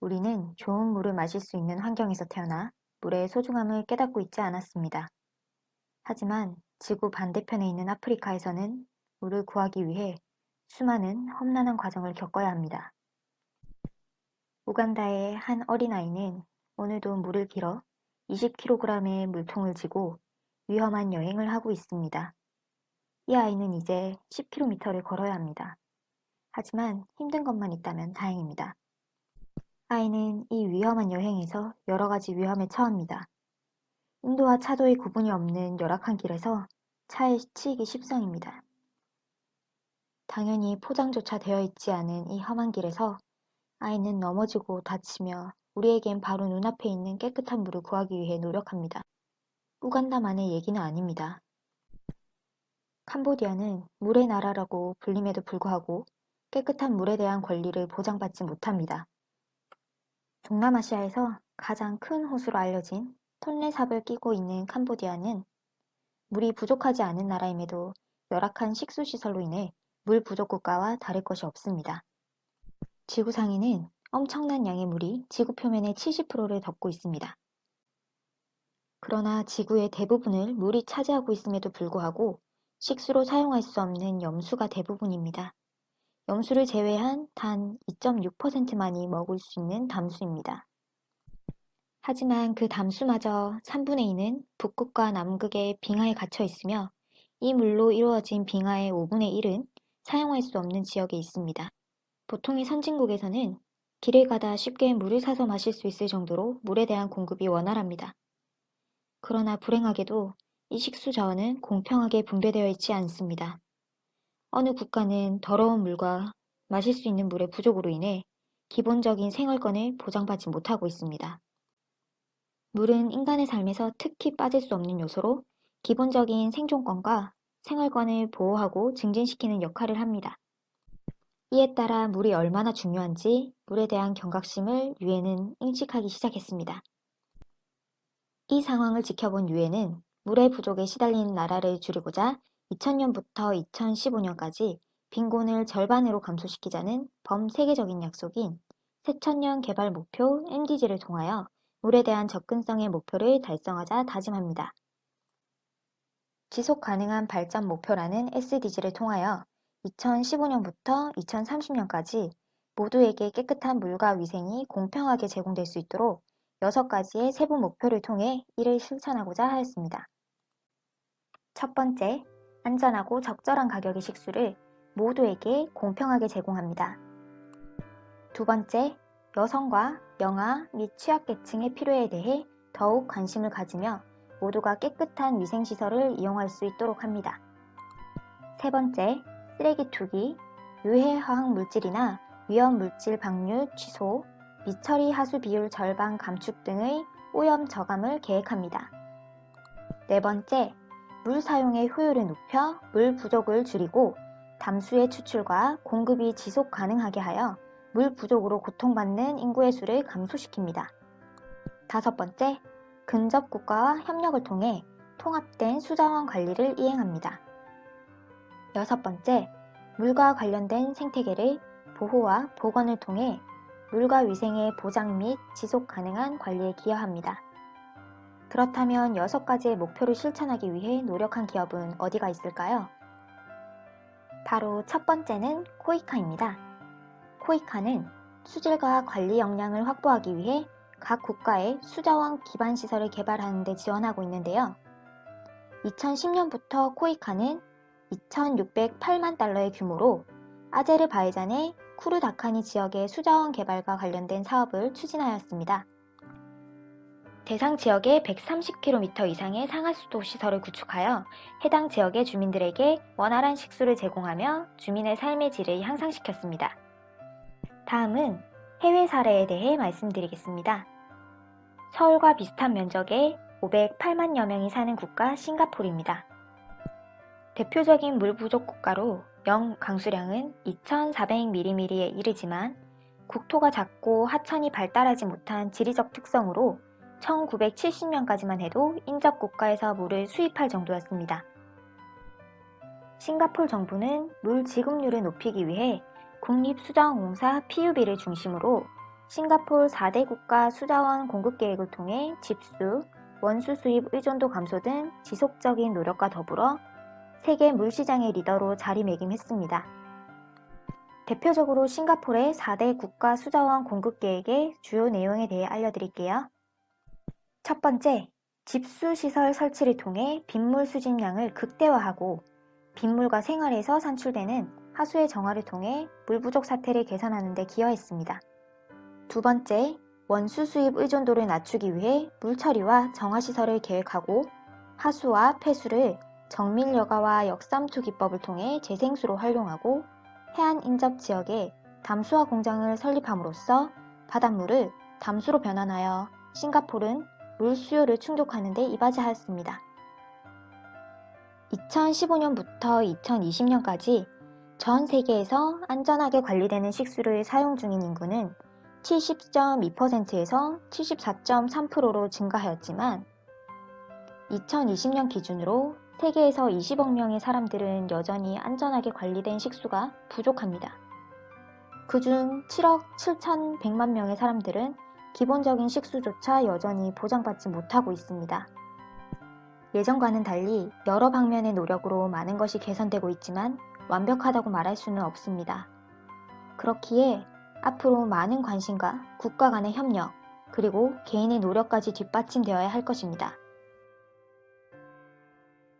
우리는 좋은 물을 마실 수 있는 환경에서 태어나 물의 소중함을 깨닫고 있지 않았습니다. 하지만 지구 반대편에 있는 아프리카에서는 물을 구하기 위해 수많은 험난한 과정을 겪어야 합니다. 우간다의 한 어린아이는 오늘도 물을 빌어 20kg의 물통을 지고 위험한 여행을 하고 있습니다. 이 아이는 이제 10km를 걸어야 합니다. 하지만 힘든 것만 있다면 다행입니다. 아이는 이 위험한 여행에서 여러 가지 위험에 처합니다. 인도와 차도의 구분이 없는 열악한 길에서 차에 치이기 십상입니다. 당연히 포장조차 되어 있지 않은 이 험한 길에서 아이는 넘어지고 다치며 우리에겐 바로 눈앞에 있는 깨끗한 물을 구하기 위해 노력합니다. 우간다만의 얘기는 아닙니다. 캄보디아는 물의 나라라고 불림에도 불구하고 깨끗한 물에 대한 권리를 보장받지 못합니다. 동남아시아에서 가장 큰 호수로 알려진 톤레삽을 끼고 있는 캄보디아는 물이 부족하지 않은 나라임에도 열악한 식수시설로 인해 물 부족 국가와 다를 것이 없습니다. 지구상에는 엄청난 양의 물이 지구 표면의 70%를 덮고 있습니다. 그러나 지구의 대부분을 물이 차지하고 있음에도 불구하고 식수로 사용할 수 없는 염수가 대부분입니다. 염수를 제외한 단 2.6%만이 먹을 수 있는 담수입니다. 하지만 그 담수마저 3분의 2는 북극과 남극의 빙하에 갇혀 있으며 이 물로 이루어진 빙하의 5분의 1은 사용할 수 없는 지역에 있습니다. 보통의 선진국에서는 길을 가다 쉽게 물을 사서 마실 수 있을 정도로 물에 대한 공급이 원활합니다. 그러나 불행하게도 이 식수 자원은 공평하게 분배되어 있지 않습니다. 어느 국가는 더러운 물과 마실 수 있는 물의 부족으로 인해 기본적인 생활권을 보장받지 못하고 있습니다. 물은 인간의 삶에서 특히 빠질 수 없는 요소로 기본적인 생존권과 생활권을 보호하고 증진시키는 역할을 합니다. 이에 따라 물이 얼마나 중요한지 물에 대한 경각심을 유엔은 인식하기 시작했습니다. 이 상황을 지켜본 유엔은 물의 부족에 시달리는 나라를 줄이고자 2000년부터 2015년까지 빈곤을 절반으로 감소시키자는 범세계적인 약속인 새천년 개발 목표 MDG를 통하여 물에 대한 접근성의 목표를 달성하자 다짐합니다. 지속 가능한 발전 목표라는 SDG를 통하여 2015년부터 2030년까지 모두에게 깨끗한 물과 위생이 공평하게 제공될 수 있도록 6가지의 세부 목표를 통해 이를 실천하고자 하였습니다. 첫 번째, 안전하고 적절한 가격의 식수를 모두에게 공평하게 제공합니다. 두 번째, 여성과 영아 및 취약계층의 필요에 대해 더욱 관심을 가지며 모두가 깨끗한 위생시설을 이용할 수 있도록 합니다. 세 번째, 쓰레기 투기, 유해 화학 물질이나 위험물질 방류 취소, 미처리 하수 비율 절반 감축 등의 오염 저감을 계획합니다. 네 번째, 물 사용의 효율을 높여 물 부족을 줄이고 담수의 추출과 공급이 지속 가능하게 하여 물 부족으로 고통받는 인구의 수를 감소시킵니다. 다섯 번째, 근접 국가와 협력을 통해 통합된 수자원 관리를 이행합니다. 여섯 번째, 물과 관련된 생태계를 보호와 복원을 통해 물과 위생의 보장 및 지속 가능한 관리에 기여합니다. 그렇다면 6가지의 목표를 실천하기 위해 노력한 기업은 어디가 있을까요? 바로 첫 번째는 코이카입니다. 코이카는 수질과 관리 역량을 확보하기 위해 각 국가의 수자원 기반 시설을 개발하는 데 지원하고 있는데요. 2010년부터 코이카는 2,608만 달러의 규모로 아제르바이잔의 쿠르다카니 지역의 수자원 개발과 관련된 사업을 추진하였습니다. 대상 지역에 130km 이상의 상하수도 시설을 구축하여 해당 지역의 주민들에게 원활한 식수를 제공하며 주민의 삶의 질을 향상시켰습니다. 다음은 해외 사례에 대해 말씀드리겠습니다. 서울과 비슷한 면적에 508만여 명이 사는 국가 싱가포르입니다. 대표적인 물 부족 국가로 영 강수량은 2400mm에 이르지만 국토가 작고 하천이 발달하지 못한 지리적 특성으로 1970년까지만 해도 인접 국가에서 물을 수입할 정도였습니다. 싱가포르 정부는 물 지급률을 높이기 위해 국립수자원공사 PUB를 중심으로 싱가포르 4대 국가 수자원 공급 계획을 통해 집수, 원수 수입 의존도 감소 등 지속적인 노력과 더불어 세계 물시장의 리더로 자리매김했습니다. 대표적으로 싱가포르의 4대 국가 수자원 공급 계획의 주요 내용에 대해 알려드릴게요. 첫 번째, 집수시설 설치를 통해 빗물 수집량을 극대화하고 빗물과 생활에서 산출되는 하수의 정화를 통해 물 부족 사태를 개선하는 데 기여했습니다. 두 번째, 원수 수입 의존도를 낮추기 위해 물처리와 정화시설을 계획하고 하수와 폐수를 정밀 여가와 역삼투 기법을 통해 재생수로 활용하고 해안 인접 지역에 담수화 공장을 설립함으로써 바닷물을 담수로 변환하여 싱가포르는 물 수요를 충족하는 데 이바지하였습니다. 2015년부터 2020년까지 전 세계에서 안전하게 관리되는 식수를 사용 중인 인구는 70.2%에서 74.3%로 증가하였지만 2020년 기준으로 세계에서 20억 명의 사람들은 여전히 안전하게 관리된 식수가 부족합니다. 그중 7억 7,100만 명의 사람들은 기본적인 식수조차 여전히 보장받지 못하고 있습니다. 예전과는 달리 여러 방면의 노력으로 많은 것이 개선되고 있지만 완벽하다고 말할 수는 없습니다. 그렇기에 앞으로 많은 관심과 국가 간의 협력, 그리고 개인의 노력까지 뒷받침되어야 할 것입니다.